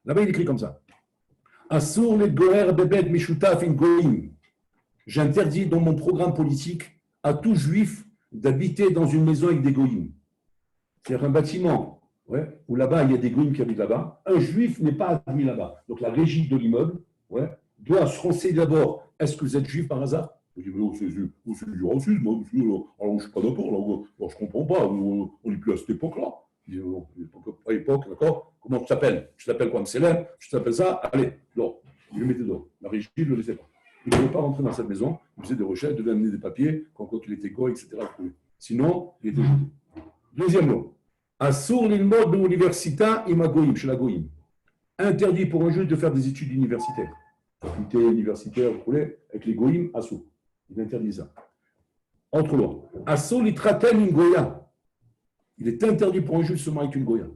Là-bas, il écrit comme ça. Asur le goer bebed mishutaf in goim. J'interdis dans mon programme politique à tout juif d'habiter dans une maison avec des goïms. C'est-à-dire un bâtiment où là-bas, il y a des goïms qui habitent là-bas. Un juif n'est pas admis là-bas. Donc la régie de l'immeuble doit se renseigner d'abord. Est-ce que vous êtes juif par hasard? Je dis, mais c'est du racisme. Alors, je ne suis pas d'accord. Je ne comprends pas. On n'est plus à cette époque-là. Je dis, non, à l'époque, d'accord. Comment tu t'appelles? Tu t'appelles quoi? Célèbre? Tu t'appelles ça? Allez, dehors. Il le mettait dehors. La régie ne le laissait pas. Il ne pouvait pas rentrer dans cette maison. Il faisait des recherches, il devait amener des papiers, quand il était go, etc. Sinon, il était jeté. Deuxième mot. Assour l'ilmod de l'université imagoïm, chez la goïm. Interdit pour un juif de faire des études universitaires. Faculté universitaire, vous voulez, avec les goïm, assour. Il interdit ça. Autre loi. Assour l'itraten in goya. Il est interdit pour un juif de se marier avec une goya.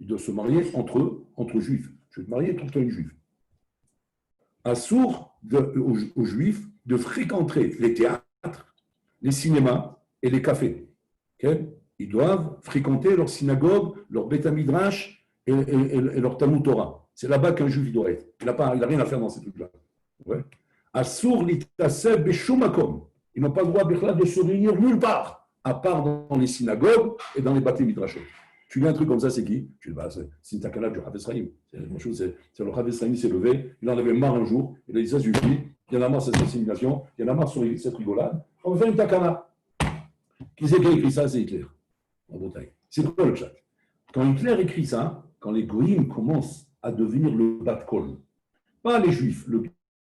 Il doit se marier entre juifs. Je vais te marier, trouve-toi une juive. Assour aux juifs de fréquenter les théâtres, les cinémas et les cafés. Okay? Ils doivent fréquenter leur synagogue, leur Beth Midrash et leur Talmud Torah. C'est là-bas qu'un juif doit être. Il n'a rien à faire dans ces trucs-là. Assour l'itaseb beshumakom. Ils n'ont pas le droit de se réunir nulle part, à part dans les synagogues et dans les Beth Midrashot. Tu lis un truc comme ça, c'est qui? Tu dis, c'est une takana du Hafez Chaim. C'est le Hafez Chaim s'est levé, il en avait marre un jour, il a dit, ça suffit, il y en a marre cette assimilation, il y en a marre cette rigolade, on va faire une takana. Qui c'est qui a écrit ça? C'est Hitler, en Bretagne. C'est quoi le chat? Quand Hitler écrit ça, quand les goïms commencent à devenir le bat-kol, pas les juifs,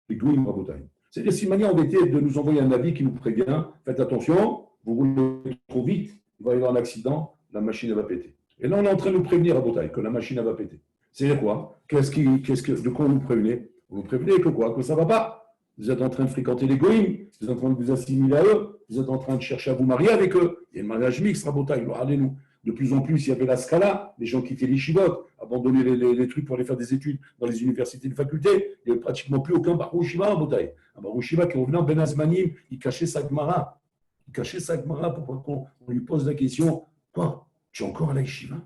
les goïms en Bretagne. C'est-à-dire, si manière embêtée de nous envoyer un avis qui nous prévient, faites attention, vous roulez trop vite, il va y avoir un accident, la machine va péter. Et là, on est en train de nous prévenir à Bretagne que la machine va péter. C'est-à-dire quoi? De quoi vous nous prévenez? Vous nous prévenez que quoi? Que ça ne va pas. Vous êtes en train de fréquenter les goïms, vous êtes en train de vous assimiler à eux, vous êtes en train de chercher à vous marier avec eux. Il y a un mariage mixte à Bretagne, regardez-nous. De plus en plus, il y avait la scala, les gens quittaient les chivot, abandonnaient les trucs pour aller faire des études dans les universités et les facultés. Il n'y avait pratiquement plus aucun Baruch en Bretagne. Un Baruch qui revenait en Ben Azmanim, il cachait sa Gemara. Il cachait sa Gemara pour qu'on lui pose la question, quoi? Tu es encore à la yeshiva?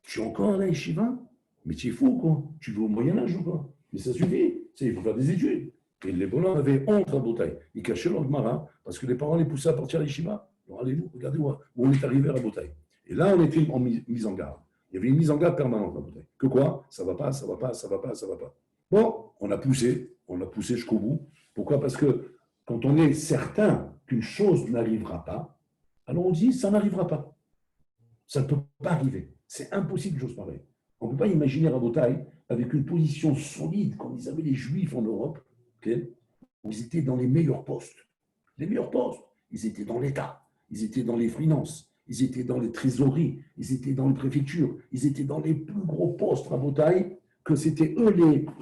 Tu es encore à la yeshiva? Mais tu es fou, quoi. Tu veux au Moyen-Âge ou quoi? Mais ça suffit. Il faut faire des études. Et les Bolans avaient honte à Bretagne. Ils cachaient leur Gemara parce que les parents les poussaient à partir à la yeshiva. Alors allez-vous, regardez où on est arrivé à Bretagne. Et là, on était en mise en garde. Il y avait une mise en garde permanente à Bretagne. Que quoi? Ça va pas, ça va pas, ça va pas, ça va pas. Bon, on a poussé jusqu'au bout. Pourquoi? Parce que quand on est certain qu'une chose n'arrivera pas, alors on dit ça n'arrivera pas. Ça ne peut pas arriver. C'est impossible une chose pareille. On ne peut pas imaginer à Bretagne avec une position solide, comme ils avaient les Juifs en Europe, où ils étaient dans les meilleurs postes. Les meilleurs postes. Ils étaient dans l'État, ils étaient dans les finances, ils étaient dans les trésoreries, ils étaient dans les préfectures, ils étaient dans les plus gros postes à Bretagne, que c'était eux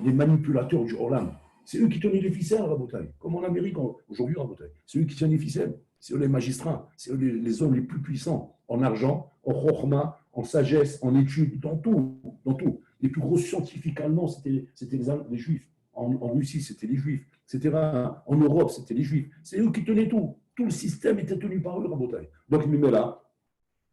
les manipulateurs du Olam. C'est eux qui tenaient les ficelles à Bretagne, comme en Amérique aujourd'hui à Bretagne. C'est eux qui tiennent les ficelles. C'est eux les magistrats, c'est eux les hommes les plus puissants en argent, en chorma, en sagesse, en études, dans tout. Les plus gros scientifiques allemands, c'était les Juifs. En Russie, c'était les Juifs, etc. En Europe, c'était les Juifs. C'est eux qui tenaient tout. Tout le système était tenu par eux à Bretagne. Donc, il me met là,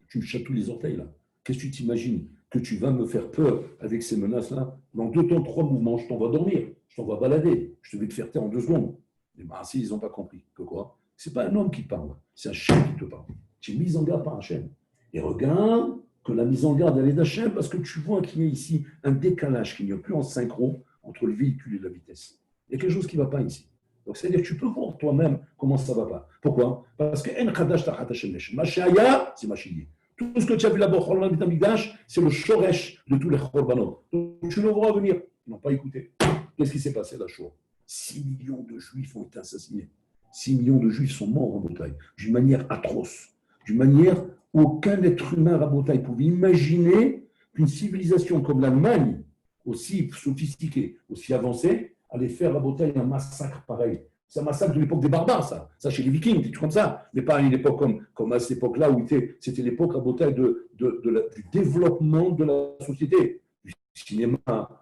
tu me chatouilles les orteils là. Qu'est-ce que tu t'imagines? Que tu vas me faire peur avec ces menaces-là? Dans 2 temps, 3 mouvements, je t'envoie dormir, je t'envoie balader, je te vais te faire taire en 2 secondes. Mais si, ils n'ont pas compris. Que quoi? Ce n'est pas un homme qui te parle, c'est un chien qui te parle. Tu es mis en garde par Hachem. Et regarde que la mise en garde, elle est d'Hachem parce que tu vois qu'il y a ici un décalage, qu'il n'y a plus en synchro entre le véhicule et la vitesse. Il y a quelque chose qui ne va pas ici. Donc, c'est-à-dire que tu peux voir toi-même comment ça ne va pas. Pourquoi? Parce que c'est Machidi. Tout ce que tu as vu là-bas, c'est le shoresh de tous les korbanot. Donc, tu le vois venir. Ils n'ont pas écouté. Qu'est-ce qui s'est passé là, Shoah? 6 millions de juifs ont été assassinés. 6 millions de juifs sont morts en Bretagne, d'une manière atroce, d'une manière où aucun être humain à Bretagne pouvait imaginer qu'une civilisation comme l'Allemagne, aussi sophistiquée, aussi avancée, allait faire à Bretagne un massacre pareil. C'est un massacre de l'époque des barbares, ça. Ça, chez les Vikings, des trucs comme ça. Mais pas à une époque comme à cette époque-là où c'était l'époque à Bretagne du développement de la société, du cinéma,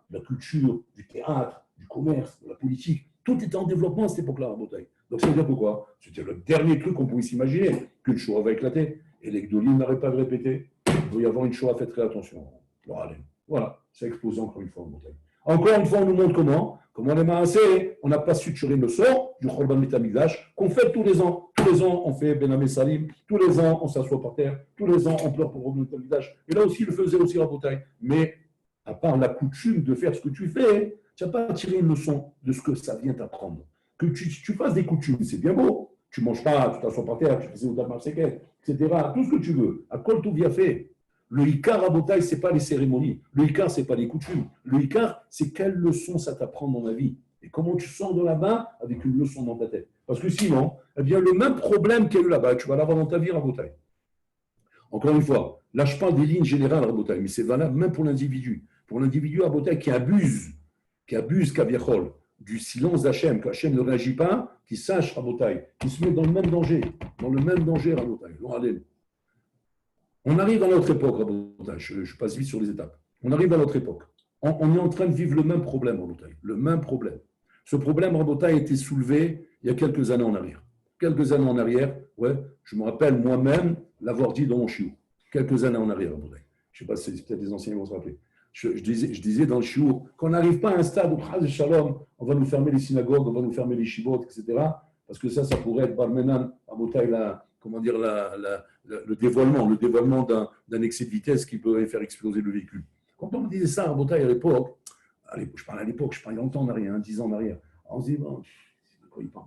de la culture, du théâtre, du commerce, de la politique. Tout était en développement à cette époque-là à Bretagne. Donc, ça veut dire pourquoi? C'était le dernier truc qu'on pouvait s'imaginer, qu'une Shoah va éclater. Et les Gdolim n'arrêtent pas de répéter. Il doit y avoir une Shoah, faites très attention. Bon, allez. Voilà, ça explose encore une fois en Bretagne. Encore une fois, on nous montre comment les Maasé, on n'a pas su tirer le sort du Khorban Betamikdash, qu'on fait tous les ans. Tous les ans, on fait Benamé Salim. Tous les ans, on s'assoit par terre. Tous les ans, on pleure pour Khorban Betamikdash. Et là aussi, il le faisait aussi en Bretagne. Mais à part la coutume de faire ce que tu fais, tu n'as pas tiré une leçon de ce que ça vient t'apprendre. Que tu fasses des coutumes, c'est bien beau. Tu ne manges pas, tu t'assois par terre, tu fais au Damar Seket, etc. Tout ce que tu veux. À quoi tout vient fait? Le Icar à Botaï, ce n'est pas les cérémonies. Le Icar, ce n'est pas les coutumes. Le Icar, c'est quelle leçon ça t'apprend dans la vie. Et comment tu sors de là-bas avec une leçon dans ta tête. Parce que sinon, eh bien, le même problème qu'il y a eu là-bas, tu vas l'avoir dans ta vie à Botaï. Encore une fois, là, je parle des lignes générales à Botaï, mais c'est valable même pour l'individu. Pour l'individu à Botaï qui abuse Kaviachol, du silence d'Hachem, qu'Hachem ne réagit pas, qui sache à Botaï, qui se met dans le même danger à Botaï. On arrive à notre époque, Rabotai, je passe vite sur les étapes. On arrive à notre époque. On est en train de vivre le même problème, Rabotai, le même problème. Ce problème, Rabotai, a été soulevé il y a quelques années en arrière. Quelques années en arrière, ouais, je me rappelle moi-même l'avoir dit dans mon chiou. Quelques années en arrière, Rabotai. Je ne sais pas si c'est peut-être des anciens qui vont se rappeler. Je disais dans le chiou qu'on n'arrive pas à un stade où, Shalom, on va nous fermer les synagogues, on va nous fermer les shivot, etc. Parce que ça pourrait être Barmenan, Rabotai, le dévoilement d'un excès de vitesse qui peut faire exploser le véhicule. Quand on me disait ça à Bretagne à l'époque, je parle il y a longtemps en arrière, 10 ans en arrière, on se dit, bon, de quoi il parle?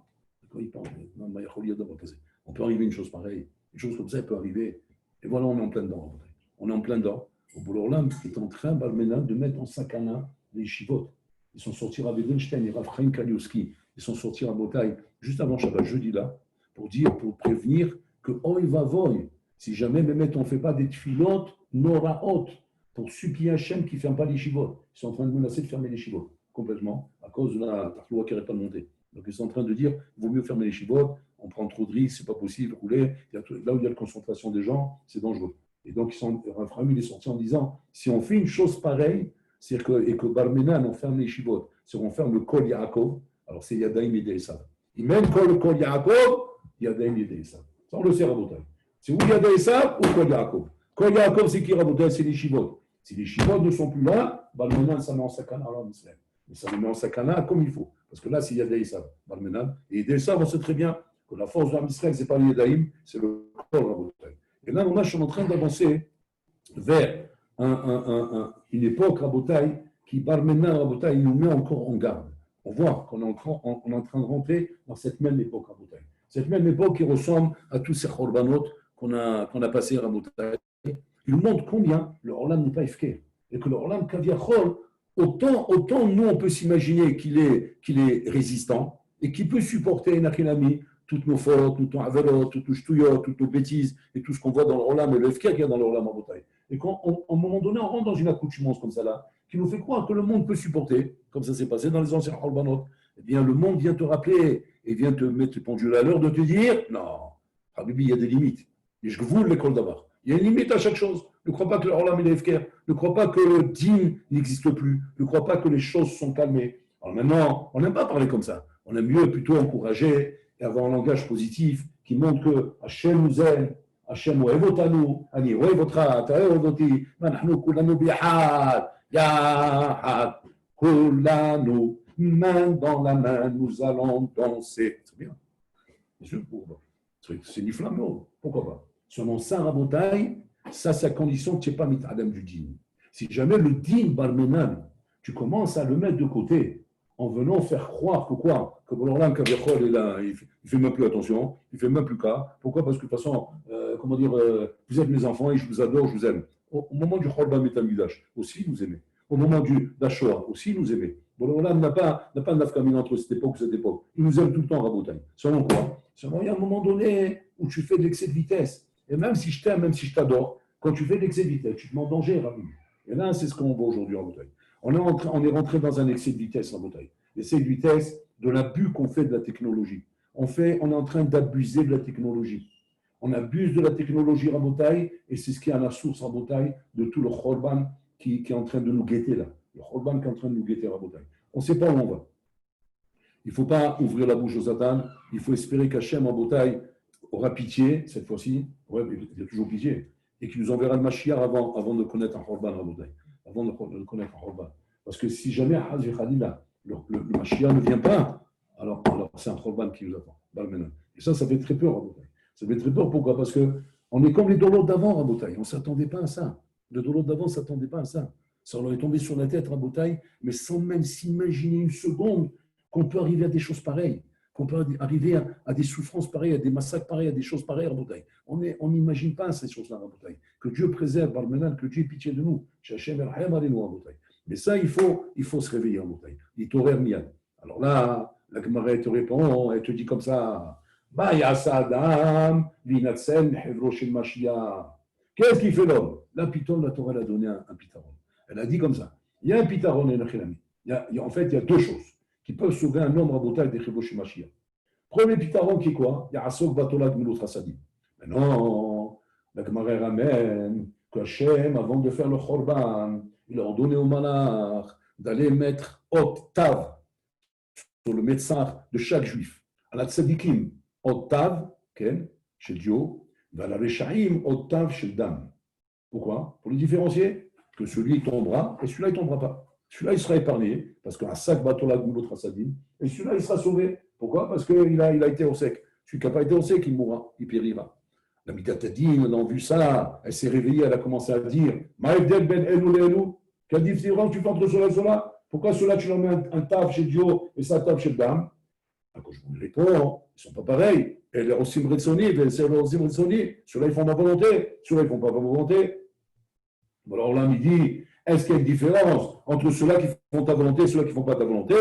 On peut arriver une chose pareille, une chose comme ça peut arriver, et voilà, on est en plein dedans. On est en plein dedans. Au Boulorlam est en train, Balmena, de mettre en sakana les chivotes. Ils sont sortis à Wedenstein et Rav Chaim Kaniowski. Ils sont sortis à Bretagne juste avant Shabbat, jeudi là, pour prévenir que oi va voy, si jamais on ne fait pas des tfilotes noraot pour supplier Hachem qui ne ferme pas les chivotes. Ils sont en train de menacer de fermer les chivotes complètement à cause de la loi qui n'arrête pas de monter. Donc ils sont en train de dire il vaut mieux fermer les chivotes, on prend trop de risques, c'est pas possible, rouler. Là où il y a la concentration des gens, c'est dangereux. Et donc Rav Chaim est sorti en disant si on fait une chose pareille, et que Barmenan on ferme les chivotes, si on ferme le Kol Yaakov, alors c'est Yadaim et Deesav. Il même Kol Yaakov, Yadaim et Deesav. Ça, on le sait, Rabotai. C'est ou Yada Esav ou Kol Yaakov. Kol Yaakov, c'est qui, Rabotai? C'est les Shivot. Si les Shivot ne sont plus là, Balmenan, ça met en sakana à l'homme Israël. Mais ça le met en sakana comme il faut. Parce que là, c'est Yada Esav, Balmenan. Et Yada Esav, on sait très bien que la force de l'homme Israël, ce n'est pas le Yadaïm, c'est le Kol Rabotai. Et là, je suis en train d'avancer vers une époque, Rabotai, qui, Balmenan, Rabotai, nous met encore en garde. On voit qu'on est en train de rentrer dans cette même époque, Rabotai. Cette même époque qui ressemble à tous ces korbanot qu'on a passés à Rabotai. Il montre combien le Olam n'est pas efker. Et que le Olam Kaviachol, autant nous on peut s'imaginer qu'il est résistant et qu'il peut supporter Nachilami, toutes nos fautes, toutes nos averot, toutes nos shtuyot, toutes nos bêtises et tout ce qu'on voit dans le Olam et le efker qu'il y a dans le Olam Rabotai. Et quand, à un moment donné, on rentre dans une accoutumance comme ça là, qui nous fait croire que le monde peut supporter, comme ça s'est passé dans les anciens korbanot, eh bien le monde vient te rappeler et vient te mettre le pendule à l'heure de te dire non, Habibi, il y a des limites. Et je vous l'école d'abord. Il y a une limite à chaque chose. Ne crois pas que le Olam est efker. Ne crois pas que le din n'existe plus. Ne crois pas que les choses sont calmées. Alors maintenant, on n'aime pas parler comme ça. On aime mieux plutôt encourager et avoir un langage positif qui montre que Hachem nous aime, Hachem oev otanu, ani oev otra, ta oev oti, manachnu kulanu bihad, yahad, kulanu. Main dans la main, nous allons danser. C'est bien. C'est ni flambeau. Pourquoi pas? Selon ça, Rabotai, ça, c'est à condition que tu n'es pas mit'adam du din. Si jamais le din barmenan, tu commences à le mettre de côté, en venant faire croire que quoi? Que Borolam Kaviachol est là, il ne fait même plus attention, il ne fait même plus cas. Pourquoi? Parce que de toute façon, comment dire, vous êtes mes enfants et je vous adore, je vous aime. Au moment du Chorban Metamidash, aussi vous aimez. Au moment du Shoah, aussi nous aimez. Borolam n'a pas de nafkamine entre cette époque et cette époque. Il nous aime tout le temps, Rabotai. Selon quoi? Selon il y a un moment donné où tu fais de l'excès de vitesse. Et même si je t'aime, même si je t'adore, quand tu fais de l'excès de vitesse, tu te mets en danger, Rabbi. Et là, c'est ce qu'on voit aujourd'hui en Rabotai. On est rentré dans un excès de vitesse en Rabotai. L'excès de vitesse de l'abus qu'on fait de la technologie. On est en train d'abuser de la technologie. On abuse de la technologie Rabotai, et c'est ce qui est à la source Rabotai de tout le Chorban qui est en train de nous guetter là. Le Chorban qui est en train de nous guetter Rabotai. On ne sait pas où on va. Il ne faut pas ouvrir la bouche au Satan. Il faut espérer qu'Hachem Rabotai aura pitié, cette fois-ci. Ouais, il a toujours pitié. Et qu'il nous enverra le Mashiach avant de connaître un Chorban Rabotai. Avant de connaître un Chorban. Parce que si jamais le Mashiach ne vient pas, alors c'est un Chorban qui nous attend. Et ça fait très peur, Rabotai. Ça fait très peur, pourquoi? Parce qu'on est comme les dolos d'avant, Rabotai. On ne s'attendait pas à ça. Les dolos d'avant ne s'attendaient pas à ça. Ça leur est tombé sur la tête, Rabotai, mais sans même s'imaginer une seconde qu'on peut arriver à des choses pareilles, qu'on peut arriver à des souffrances pareilles, à des massacres pareils, à des choses pareilles, Rabotai. On n'imagine pas ces choses-là, Rabotai. Que Dieu préserve, Barmenan, que Dieu ait pitié de nous. Mais ça, il faut se réveiller, Rabotai. Il t'horaire miad. Alors là, la Gemara te répond, elle te dit comme ça. Qu'est-ce qu'il fait l'homme? Là, Piton, la Torah l'a donné un pitaron. Elle a dit comme ça. Il y a un pitaron et en fait, il y a deux choses qui peuvent sauver un homme Rabotai des Chevrochim Mashiach. Premier pitaron qui est quoi? Il y a Asok Batola Gmilut Hasadim. Mais non, la Gemara ramène qu'Hachem, avant de faire le Chorban, il a ordonné au Malach d'aller mettre Ot Tav sur le médecin de chaque juif. À la Tzadikim, Ot Tav, chez Dieu, va la Reshaim, Ot Tav chez Dam. Pourquoi? Pour les différencier, que celui tombera et celui-là il ne tombera pas. Celui-là il sera épargné, parce qu'un sac batola goulotra sadim, et celui-là il sera sauvé. Pourquoi? Parce qu'il a été au sec. Celui qui n'a pas été au sec, il mourra, il périra. La Midatadine, on a vu ça, elle s'est réveillée, elle a commencé à dire Maïdel ben Elou le Elou, quelle différence tu fais entre cela et cela? Pourquoi cela tu leur mets un taf chez Dieu et ça taf chez Dame? Quand je vous réponds, ils ne sont pas pareils. Elle est aussi Mretsoni, ceux-là ils font ma volonté, ceux-là ils ne font pas ma volonté. Alors là, il dit, est-ce qu'il y a une différence entre ceux-là qui font ta volonté et ceux-là qui ne font pas ta volonté?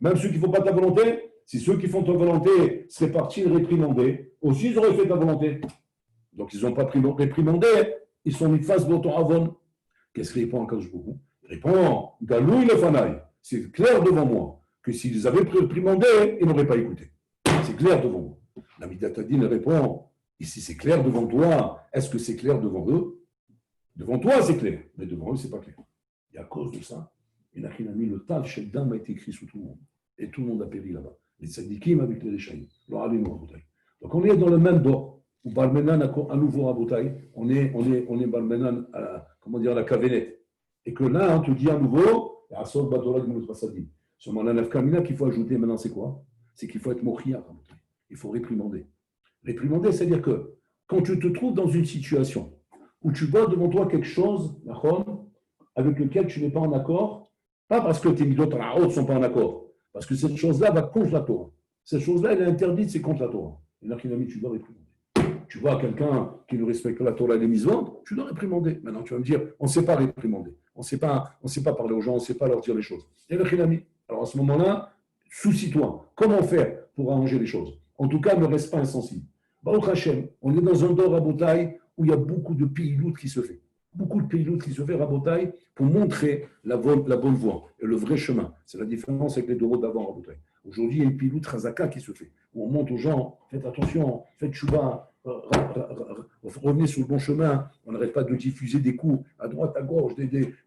Même ceux qui ne font pas ta volonté, si ceux qui font ta volonté seraient partis réprimandés, aussi ils auraient fait ta volonté. Donc ils n'ont pas réprimandé, ils sont mis face à ton avon. Qu'est-ce qu'il répond encore beaucoup? Il répond, Galou il fanaï. C'est clair devant moi que s'ils avaient réprimandé, ils n'auraient pas écouté. C'est clair devant moi. La Midatadine répond, ici c'est clair devant toi, est-ce que c'est clair devant eux? Devant toi, c'est clair, mais devant eux, ce n'est pas clair. Et à cause de ça, il a mis le Tav chez Dam a été écrit sous tout le monde. Et tout le monde a péri là-bas. Les tzadikim avec les Réchaïm. Donc on est dans le même dos, où Barmenan a à nouveau Rabotai, on est Barmenan à la cavénette. Et que là, on te dit à nouveau, Asod Batola Gmut Rasadim. Seulement la nafkamina qu'il faut ajouter maintenant, c'est quoi? C'est qu'il faut être mochia. Il faut réprimander. Réprimander, c'est-à-dire que quand tu te trouves dans une situation où tu vois devant toi quelque chose, avec lequel tu n'es pas en accord, pas parce que tes midot à la haute ne sont pas en accord, parce que cette chose-là va contre la Torah. Cette chose-là, elle est interdite, c'est contre la Torah. Et là, tu dois réprimander. Tu vois quelqu'un qui ne respecte pas la Torah et les mitzvot, tu dois réprimander. Maintenant, tu vas me dire, on ne sait pas réprimander. On ne sait pas parler aux gens, on ne sait pas leur dire les choses. Et alors à ce moment-là, soucie-toi. Comment faire pour arranger les choses? En tout cas, ne reste pas insensible. Baruch Hashem, on est dans un dor Rabotai où il y a beaucoup de pays qui se fait. Beaucoup de pays qui se fait Rabotai pour montrer la bonne voie et le vrai chemin. C'est la différence avec les doros d'avant Rabotai. Aujourd'hui, il y a une piloute Razaka qui se fait, où on montre aux gens, faites attention, faites chouba, revenez sur le bon chemin, on n'arrête pas de diffuser des coups à droite, à gauche,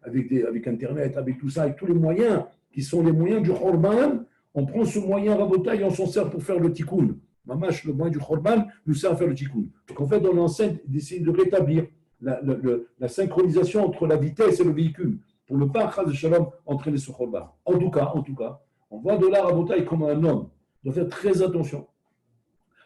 avec Internet, avec tout ça, avec tous les moyens qui sont les moyens du Khorban. On prend ce moyen Rabotai et on s'en sert pour faire le tikkun. Mamash, le moyen du Khorban, nous sert à faire le tikkun. Donc en fait, on enseigne d'essayer de rétablir la synchronisation entre la vitesse et le véhicule pour ne pas, Chaz Shalom, entraîner ce Khorban. En tout cas, on voit de là Rabotai comme un homme doit faire très attention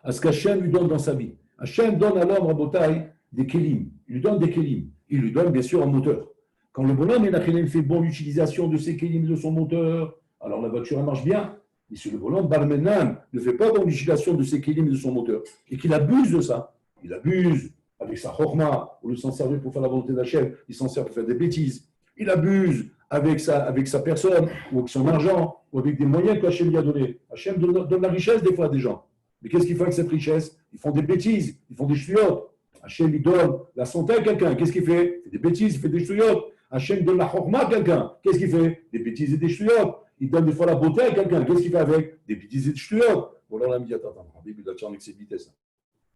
à ce qu'Hachem lui donne dans sa vie. Hachem donne à l'homme Rabotai des kélim. Il lui donne des kélim. Il lui donne bien sûr un moteur. Quand le bonhomme il fait bonne utilisation de ses kélim, de son moteur, alors la voiture elle marche bien. Mais si le volant, Barmenan, ne fait pas d'ondulation de ses kélim et de son moteur, et qu'il abuse de ça, il abuse avec sa chorma, au lieu de s'en servir pour faire la volonté d'Hachem, il s'en sert pour faire des bêtises. Il abuse avec sa personne, ou avec son argent, ou avec des moyens qu'Hachem lui a donnés. Hachem donne la richesse des fois à des gens. Mais qu'est-ce qu'il fait avec cette richesse? Ils font des bêtises, ils font des chouillottes. Hachem lui donne la santé à quelqu'un, qu'est-ce qu'il fait? Il fait des bêtises, il fait des chouillottes. Hachem donne la chorma à quelqu'un, qu'est-ce qu'il fait? Des bêtises et des chouillottes. Il donne des fois la beauté à quelqu'un, qu'est-ce qu'il fait avec? Des bêtises et des chouillottes. Bon, là, on a dit, attends, là, tu es en excès de vitesse.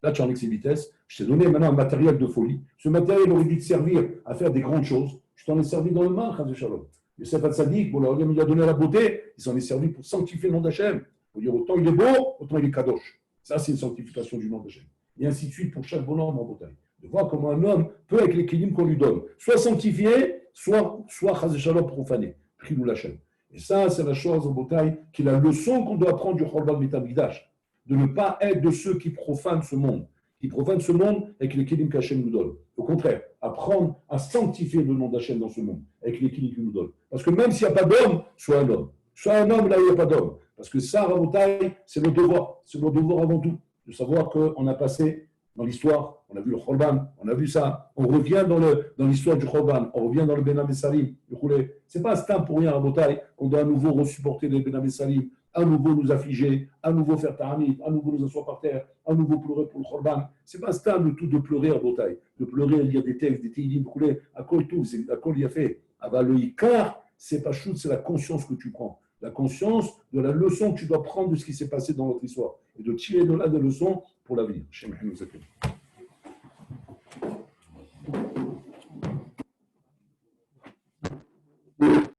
Là, tu es en excès de vitesse. Je t'ai donné maintenant un matériel de folie. Ce matériel aurait dû te servir à faire des grandes choses. Je t'en ai servi dans le mal, Chaz Shalom. Yosef Hatzadik, bon, il lui a donné la beauté, il s'en est servi pour sanctifier le nom d'Hachem. Pour dire autant il est beau, autant il est kadosh. Ça, c'est une sanctification du nom d'Hachem. Et ainsi de suite pour chaque bonhomme en bataille. De voir comment un homme peut, avec l'équilibre qu'on lui donne, soit sanctifié, soit Chaz Shalom profané. Prie-nous l'Hachem. Et ça, c'est la chose en bataille qui est la leçon qu'on doit apprendre du Chorban Beit HaMikdash. De ne pas être de ceux qui profanent ce monde. Qui profanent ce monde avec l'équilibre qu'Hachem nous donne. Au contraire, apprendre à sanctifier le nom d'Hachem dans ce monde, avec l'équilibre qu'il nous donne. Parce que même s'il n'y a pas d'homme, sois un homme. Sois un homme là où il n'y a pas d'homme. Parce que ça, Rabotai, c'est le devoir. C'est le devoir avant tout. De savoir qu'on a passé dans l'histoire, on a vu le Chorban, on a vu ça. On revient dans l'histoire du Chorban, on revient dans le Ben Salim. Ce n'est pas un instant pour rien, Rabotai, qu'on doit à nouveau resupporter le Ben Salim, à nouveau nous affliger, à nouveau faire ta'amid, à nouveau nous asseoir par terre, à nouveau pleurer pour le Chorban. Ce n'est pas un stade tout de pleurer à Botaï, de pleurer, lire des textes, des télim, à quoi tout, à quoi il y a fait. Ava le Ikar, c'est pas chute, c'est la conscience que tu prends. La conscience de la leçon que tu dois prendre de ce qui s'est passé dans notre histoire et de tirer de là des leçons pour l'avenir.